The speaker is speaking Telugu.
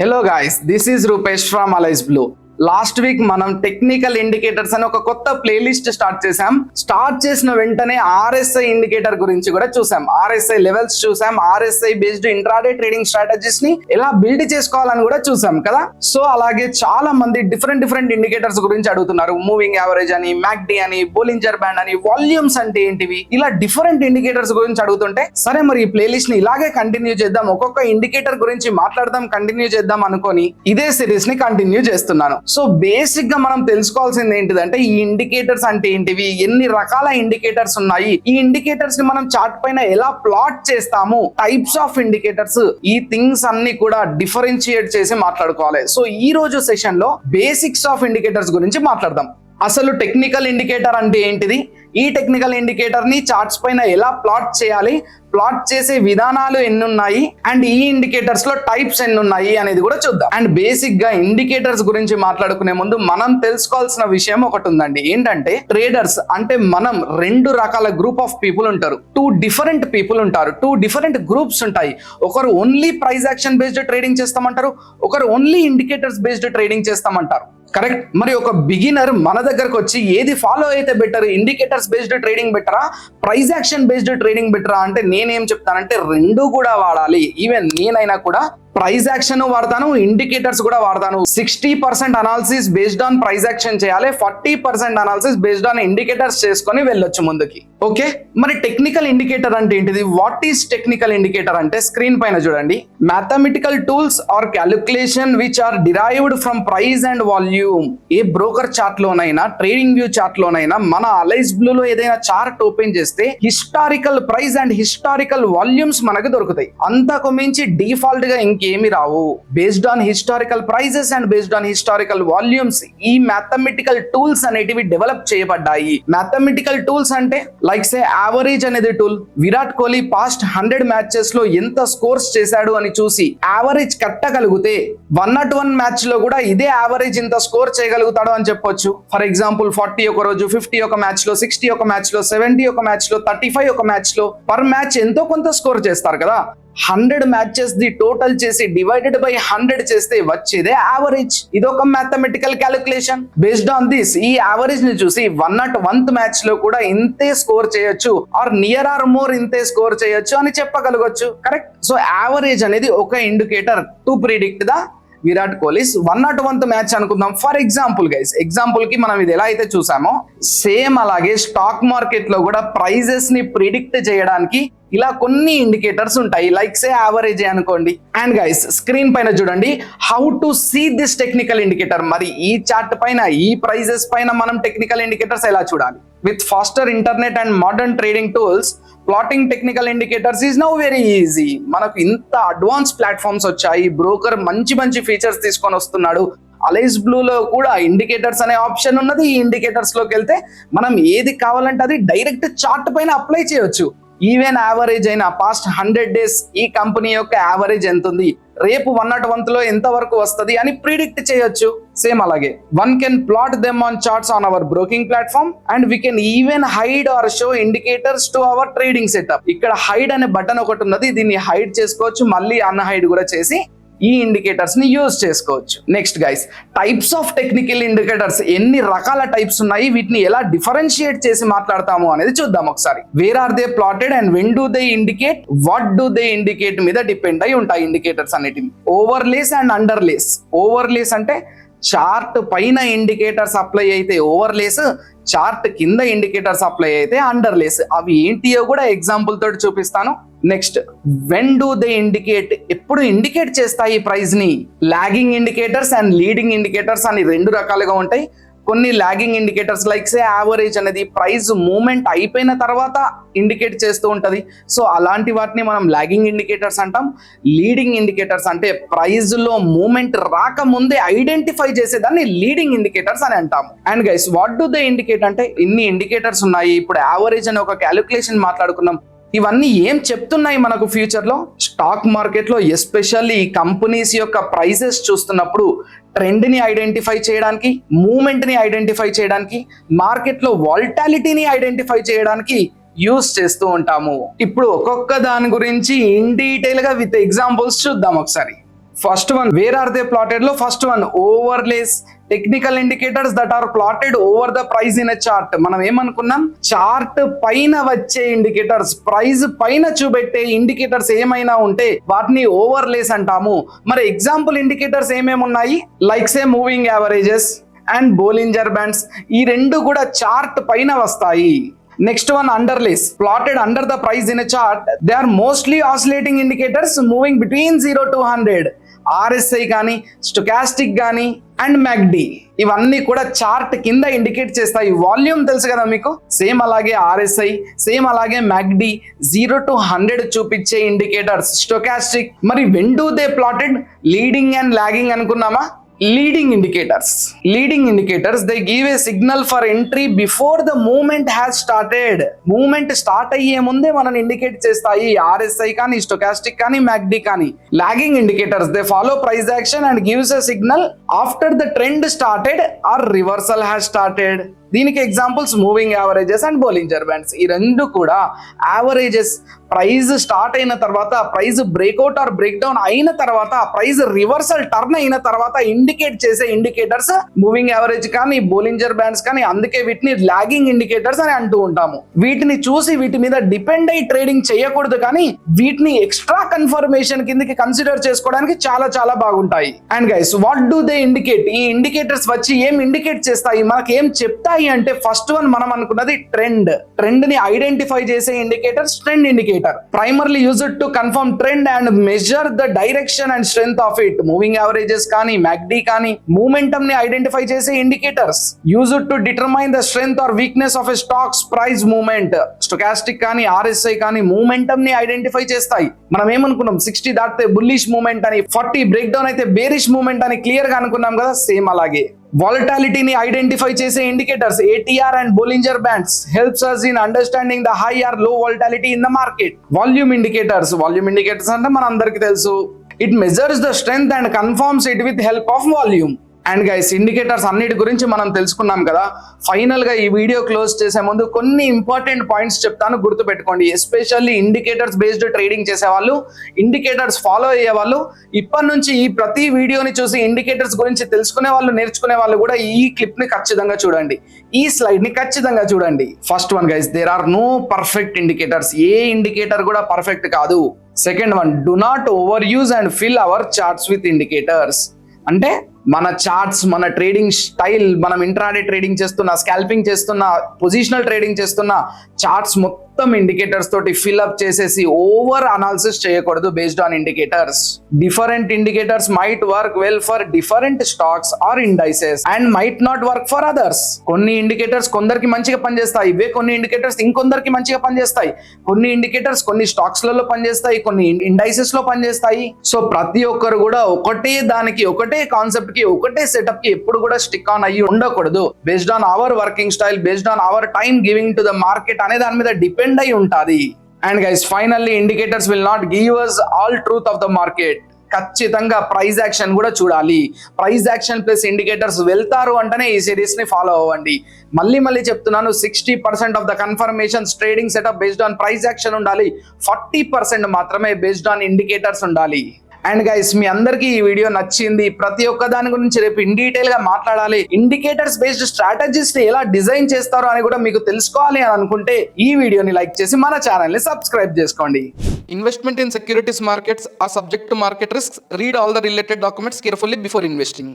Hello guys, this is Rupesh from Alice Blue. Last week మనం టెక్నికల్ ఇండికేటర్స్ అని ఒక కొత్త ప్లేలిస్ట్ స్టార్ట్ చేసిన వెంటనే ఆర్ఎస్ఐ ఇండికేటర్ గురించి కూడా చూసాం. ఆర్ఎస్ఐ లెవెల్స్ చూసాం, RSI based intraday trading strategies ని ఎలా బిల్డ్ చేసుకోవాలని కూడా చూసాం కదా. సో అలాగే చాలా మంది డిఫరెంట్ ఇండికేటర్స్ గురించి అడుగుతున్నారు. మూవింగ్ యావరేజ్ అని, మ్యాక్డి అని, బోలింజర్ బ్యాండ్ అని, వాల్యూమ్స్ అంటే ఏంటివి, ఇలా డిఫరెంట్ ఇండికేటర్స్ గురించి అడుగుతుంటే సరే మరి ఈ ప్లేలిస్ట్ ని ఇలాగే కంటిన్యూ చేద్దాం, ఒక్కొక్క ఇండికేటర్ గురించి మాట్లాడదాం, కంటిన్యూ చేద్దాం అనుకొని ఇదే సిరీస్ ని కంటిన్యూ చేస్తున్నాను. సో బేసిక్ గా మనం తెలుసుకోవాల్సింది ఏంటిదంటే ఈ ఇండికేటర్స్ అంటే ఏంటివి, ఎన్ని రకాల ఇండికేటర్స్ ఉన్నాయి, ఈ ఇండికేటర్స్ ని మనం చార్ట్ పైన ఎలా ప్లాట్ చేస్తాము, టైప్స్ ఆఫ్ ఇండికేటర్స్, ఈ థింగ్స్ అన్ని కూడా డిఫరెన్షియేట్ చేసి మాట్లాడుకోవాలి. సో ఈ రోజు సెషన్ లో బేసిక్స్ ఆఫ్ ఇండికేటర్స్ గురించి మాట్లాడదాం. అసలు టెక్నికల్ ఇండికేటర్ అంటే ఏంటిది, ఈ టెక్నికల్ ఇండికేటర్ ని చార్ట్స్ పైన ఎలా ప్లాట్ చేయాలి, ప్లాట్ చేసే విధానాలు ఎన్ని ఉన్నాయి, అండ్ ఈ ఇండికేటర్స్ లో టైప్స్ ఎన్ని ఉన్నాయి అనేది కూడా చూద్దాం. అండ్ బేసిక్ గా ఇండికేటర్స్ గురించి మాట్లాడుకునే ముందు మనం తెలుసుకోవాల్సిన విషయం ఒకటి ఉందండి. ఏంటంటే ట్రేడర్స్ అంటే మనం రెండు రకాల గ్రూప్ ఆఫ్ పీపుల్ ఉంటారు, టూ డిఫరెంట్ పీపుల్ ఉంటారు, టూ డిఫరెంట్ గ్రూప్స్ ఉంటాయి. ఒకరు only price action based trading చేస్తామంటారు, ఒకరు ఓన్లీ ఇండికేటర్స్ బేస్డ్ ట్రేడింగ్ చేస్తామంటారు. కరెక్ట్. మరి ఒక బిగినర్ మన దగ్గరకు వచ్చి ఏది ఫాలో అయితే బెటర్, ఇండికేటర్స్ బేస్డ్ ట్రేడింగ్ బెటరా, ప్రైస్ యాక్షన్ బేస్డ్ ట్రేడింగ్ బెటరా అంటే నేనేం చెప్తానంటే రెండు కూడా వాడాలి. ఈవెన్ నేనైనా కూడా ప్రైస్ యాక్షన్ వాడతాను, ఇండికేటర్స్ కూడా వాడతాను. 60% analysis based on price action చేయాలి, 40% అనాలిసిస్ బేస్డ్ ఆన్ ఇండికేటర్స్ చేసుకొని వెళ్ళొచ్చు ముందుకి. ఓకే, మరి టెక్నికల్ ఇండికేటర్ అంటే ఏంటిది, వాట్ ఈస్ టెక్నికల్ ఇండికేటర్ అంటే స్క్రీన్ పైన చూడండి, mathematical tools or calculation which are derived from price and volume. ఏ బ్రోకర్ చార్ట్ లోనైనా, ట్రేడింగ్ వ్యూ చార్ట్ లోనైనా, మన అలైస్ బ్లూ లో ఏదైనా చార్ట్ ఓపెన్ చేస్తే historical price and historical volumes మనకు దొరుకుతాయి. అంతకు మించి డిఫాల్ట్ గా ఏమి రావు. Based on historical prices and based on historical volumes ఈ మ్యాథమెటికల్ టూల్స్ అనేటివి డెవలప్ చేయబడ్డాయి. మ్యాథమెటికల్ టూల్స్ అంటే లైక్ సే యావరేజ్ అనేది tool. Virat Kohli past 100 matches లో ఎంత స్కోర్స్ చేశాడు అని చూసి యావరేజ్ కట్టగలిగితే 101 మ్యాచ్ లో కూడా ఇదే యావరేజ్ ఇంత స్కోర్ చేయగలుగుతాడు అని చెప్పొచ్చు. ఫర్ ఎగ్జాంపుల్ 40 ఒక రోజు, 50 ఒక మ్యాచ్ లో, 60 ఒక మ్యాచ్ లో, 70 ఒక మ్యాచ్ లో, 35 ఒక మ్యాచ్ లో, పర్ మ్యాచ్ ఎంతో కొంత స్కోర్ చేస్తారు కదా. 100 మ్యాచెస్ ది టోటల్ చేసి డివైడెడ్ బై 100 చేస్తే వచ్చేదే యావరేజ్. ఇదొక mathematical calculation. Based on this ఈ యావరేజ్ ని చూసి 101th మ్యాచ్ లో కూడా ఇంతే స్కోర్ చేయొచ్చు, ఆర్ నియర్ ఆర్ మోర్ ఇంతే స్కోర్ చేయొచ్చు అని చెప్పగలగొచ్చు. కరెక్ట్. సో యావరేజ్ అనేది ఒక indicator to predict the Virat Kohli's 101th match అనుకుందాం. ఫర్ ఎగ్జాంపుల్ గైస్, ఎగ్జాంపుల్ కి మనం ఇది ఎలా అయితే చూసామో సేమ్ అలాగే స్టాక్ మార్కెట్ లో కూడా ప్రైజెస్ ని ప్రిడిక్ట్ చేయడానికి ఇలా కొన్ని ఇండికేటర్స్ ఉంటాయి, లైక్ సే యావరేజ్ అనుకోండి. అండ్ గైస్ స్క్రీన్ పైన చూడండి, how to see this technical indicator. మరి ఈ చార్ట్ పైన, ఈ ప్రైజెస్ పైన మనం టెక్నికల్ ఇండికేటర్స్ ఎలా చూడాలి? With faster internet and modern trading tools plotting technical indicators is now very easy. మనకు ఇంత అడ్వాన్స్ ప్లాట్ఫామ్స్ వచ్చాయి, బ్రోకర్ మంచి ఫీచర్స్ తీసుకొని వస్తున్నాడు. అలైస్ బ్లూ లో కూడా ఇండికేటర్స్ అనే ఆప్షన్ ఉన్నది. ఈ ఇండికేటర్స్ లోకి వెళ్తే మనం ఏది కావాలంటే అది డైరెక్ట్ చార్ట్ పైన అప్లై చేయొచ్చు. ఈవెన్ యావరేజ్ అయినా పాస్ట్ 100 డేస్ ఈ కంపెనీ యొక్క యావరేజ్ ఎంత ఉంది, రేపు 101th లో ఎంత వరకు వస్తుంది అని ప్రిడిక్ట్ చేయొచ్చు. సేమ్ అలాగే one can plot them on charts on our broking platform and we can even hide or show indicators to our trading setup. ఇక్కడ హైడ్ అనే బటన్ ఒకటి ఉన్నది, దీన్ని హైడ్ చేసుకోవచ్చు, మళ్ళీ అన్హైడ్ కూడా చేసి ఈ ఇండికేటర్స్ ని యూజ్ చేసుకోవచ్చు. Next guys, types of technical indicators ఎన్ని రకాల టైప్స్ ఉన్నాయి, వీటిని ఎలా డిఫరెన్షియేట్ చేసి మాట్లాడతాము అనేది చూద్దాం ఒకసారి. Where are they plotted and when do they indicate, what do they indicate మీద డిపెండ్ అయి ఉంటాయి ఇండికేటర్స్ అన్నిటివి. Overlays and underlays. ఓవర్లేస్ అంటే చార్ట్ పైన ఇండికేటర్స్ అప్లై అయితే ఓవర్లేస్, చార్ట్ కింద ఇండికేటర్స్ అప్లై అయితే అండర్లేస్. అవి ఏంటియో కూడా ఎగ్జాంపుల్ తోటి చూపిస్తాను. Next, when do they indicate, ఎప్పుడు ఇండికేట్ చేస్తాయి ప్రైస్ ని. Lagging indicators and leading indicators అని రెండు రకాలుగా ఉంటాయి. కొన్ని lagging indicators like say average అనేది ప్రైస్ మూవ్మెంట్ అయిపోయిన తర్వాత ఇండికేట్ చేస్తూ ఉంటది. సో అలాంటి వాటిని మనం లాగింగ్ ఇండికేటర్స్ అంటాం. లీడింగ్ ఇండికేటర్స్ అంటే ప్రైస్ లో మూవ్మెంట్ రాకముందే ఐడెంటిఫై చేసేదాన్ని లీడింగ్ ఇండికేటర్స్ అని అంటాము. And guys, what do they indicate అంటే ఇన్ని ఇండికేటర్స్ ఉన్నాయి. ఇప్పుడు యావరేజ్ అనే ఒక క్యాలిక్యులేషన్ మాట్లాడుకున్నాం. ఇవన్నీ ఏం చెప్తున్నాయి మనకు ఫ్యూచర్ లో? స్టాక్ మార్కెట్ లో ఎస్పెషల్లీ కంపెనీస్ యొక్క ప్రైసెస్ చూస్తున్నప్పుడు ట్రెండ్ ని ఐడెంటిఫై చేయడానికి, మూవ్మెంట్ ని ఐడెంటిఫై చేయడానికి, మార్కెట్ లో వాల్టాలిటీని ఐడెంటిఫై చేయడానికి యూస్ చేస్తూ ఉంటాము. ఇప్పుడు ఒక్కొక్క దాని గురించి ఇన్ డీటెయిల్ గా విత్ ఎగ్జాంపుల్స్ చూద్దాం ఒకసారి. First one, where are they plotted లో first one overlays technical indicators that are plotted over the price in a chart. మనం ఏమనుకున్నాం, చార్ట్ పైన వచ్చే ఇండికేటర్స్, ప్రైస్ పైన చూపెట్టే ఇండికేటర్స్ ఏమైనా ఉంటే వాటిని ఓవర్లేస్ అంటాము. మరి ఎగ్జాంపుల్ ఇండికేటర్స్ ఏమేమి ఉన్నాయి, like say moving averages and Bollinger bands, ఈ రెండు కూడా చార్ట్ పైన వస్తాయి. Next one underlays, plotted under the price in a chart. They are mostly oscillating indicators moving between 0 to 100. RSI కానీ, స్టొకాస్టిక్ కానీ అండ్ MACD, ఇవన్నీ కూడా చార్ట్ కింద ఇండికేట్ చేస్తాయి. వాల్యూమ్ తెలుసు కదా మీకు, సేమ్ అలాగే RSI, సేమ్ అలాగే MACD 0 to 100 చూపించే ఇండికేటర్స్. స్టొకాస్టిక్, మరి when do they plotted, leading and lagging అనుకున్నామా. Leading indicators they give a signal for entry before the movement has started. Movement start అయ్యే ముందే మనం ఇండికేట్ చేస్తాయి, RSI కానీ, స్టొకాస్టిక్ కానీ, MACD కానీ. Lagging indicators they follow price action and gives a signal after the trend started or reversal has started. దీనికి examples moving averages and Bollinger bands. ఈ రెండు కూడా యావరేజెస్, ప్రైజ్ స్టార్ట్ అయిన తర్వాత, price breakout or break down అయిన తర్వాత, ప్రైజ్ రివర్సల్ టర్న్ అయిన తర్వాత ఇండికేట్ చేసే ఇండికేటర్స్ మూవింగ్ యావరేజ్ కానీ, బోలింజర్ బ్యాండ్స్ కానీ. అందుకే వీటిని లాగింగ్ ఇండికేటర్స్ అని అంటూ ఉంటాము. వీటిని చూసి వీటి మీద డిపెండ్ అయ్యి ట్రేడింగ్ చేయకూడదు, కానీ వీటిని ఎక్స్ట్రా కన్ఫర్మేషన్ కిందకి కన్సిడర్ చేసుకోవడానికి చాలా చాలా బాగుంటాయి. And guys, what do they indicate? ఈ ఇండికేటర్స్ వచ్చి ఏం ఇండికేట్ చేస్తాయి, మనకి ఏం చెప్తాయి అంటే, ఫస్ట్ వన్ మనం అనుకున్నది ట్రెండ్ ని ఐడెంటిఫై చేసే indicators trend indicator. Primarily used to confirm trend and measure the direction and strength of it. Moving averages కానీ, MACD కానీ, మూమెంటం ని ఐడెంటిఫై చేసే indicators. Used to determine the strength or weakness of a stocks price movement. Stochastic కానీ, RSI కానీ మూమెంటం ని ఐడెంటిఫై చేస్తాయి. మనం ఏమనుకున్నాం, 60 దాటితే బుల్లిష్ మూవ్మెంట్ అని, 40 బ్రేక్ డౌన్ అయితే బేరిష్ మూవ్మెంట్ అని క్లియర్ గా అనుకున్నాం కదా. సేమ్ అలాగే వాలటాలిటీని ఐడెంటిఫై చేసే indicators ATR and Bollinger bands helps us in understanding the high or low volatility in the market. Volume indicators అంటే మన అందరికి తెలుసు, it measures the strength and confirms it with help of volume. And guys, indicators అన్నిటి గురించి మనం తెలుసుకున్నాం కదా. ఫైనల్ గా ఈ వీడియో క్లోజ్ చేసే ముందు కొన్ని ఇంపార్టెంట్ పాయింట్స్ చెప్తాను, గుర్తుపెట్టుకోండి. ఎస్పెషల్లీ ఇండికేటర్స్ బేస్డ్ ట్రేడింగ్ చేసే వాళ్ళు, ఇండికేటర్స్ ఫాలో అయ్యే వాళ్ళు, ఇప్పటి నుంచి ఈ ప్రతి వీడియోని చూసి ఇండికేటర్స్ గురించి తెలుసుకునే వాళ్ళు, నేర్చుకునే వాళ్ళు కూడా ఈ క్లిప్ ని ఖచ్చితంగా చూడండి, ఈ స్లైడ్ ని ఖచ్చితంగా చూడండి. First one guys, there are no perfect indicators. ఏ ఇండికేటర్ కూడా పర్ఫెక్ట్ కాదు. Second one, do not overuse and fill our charts with indicators. అంటే మన చార్ట్స్, మన ట్రేడింగ్ స్టైల్, మనం ఇంట్రాడే ట్రేడింగ్ చేస్తున్నా, స్కాల్పింగ్ చేస్తున్నా, పొజిషనల్ ట్రేడింగ్ చేస్తున్నా, చార్ట్స్ మొత్తం ఇండికేటర్స్ తోటి ఫిల్అప్ చేసేసి ఓవర్ అనాలిసిస్ చేయకూడదు based on indicators. Different indicators might work well for different stocks or indices and might not work for others. కొన్ని ఇండికేటర్స్ కొందరికి మంచిగా పనిచేస్తాయి, ఇవే కొన్ని ఇండికేటర్స్ ఇంకొందరికి మంచిగా పనిచేస్తాయి. కొన్ని ఇండికేటర్స్ కొన్ని స్టాక్స్ లలో పనిచేస్తాయి, కొన్ని ఇండైసెస్ లో పనిచేస్తాయి. సో ప్రతి ఒక్కరు కూడా ఒకటే దానికి, ఒకటే కాన్సెప్ట్ కి, ఒకటే సెటప్ కి ఎప్పుడు కూడా స్టిక్ ఆన్ అయ్యి ఉండకూడదు. Based on hour working style, based on hour time giving to the market అనే దాని మీద డిపెండ్ అయి ఉంటుంది. And guys, finally indicators will not give us all truth of the market. ఖచ్చితంగా ప్రైస్ యాక్షన్ కూడా చూడాలి. ప్రైస్ యాక్షన్ ప్లస్ ఇండికేటర్స్ వెళ్తారు అంటేనే ఈ సిరీస్ ని ఫాలో అవ్వండి. మళ్ళీ చెప్తున్నాను, 60% of the confirmations trading setup based on price action ఉండాలి, 40% మాత్రమే బేస్డ్ ఆన్ ఇండికేటర్స్ ఉండాలి. అండ్ గైస్, మీ అందరికీ ఈ వీడియో నచ్చింది. ప్రతి ఒక్క దాని గురించి రేపు ఇన్ డీటెయిల్ గా మాట్లాడాలి. ఇండికేటర్స్ బేస్డ్ స్ట్రాటజీస్ ని ఎలా డిజైన్ చేస్తారో అని కూడా మీకు తెలుసుకోవాలి అని అనుకుంటే ఈ వీడియోని లైక్ చేసి మన ఛానల్ ని సబ్స్క్రైబ్ చేసుకోండి. Investment in securities markets are subject to market risks. Read all the related documents carefully before investing.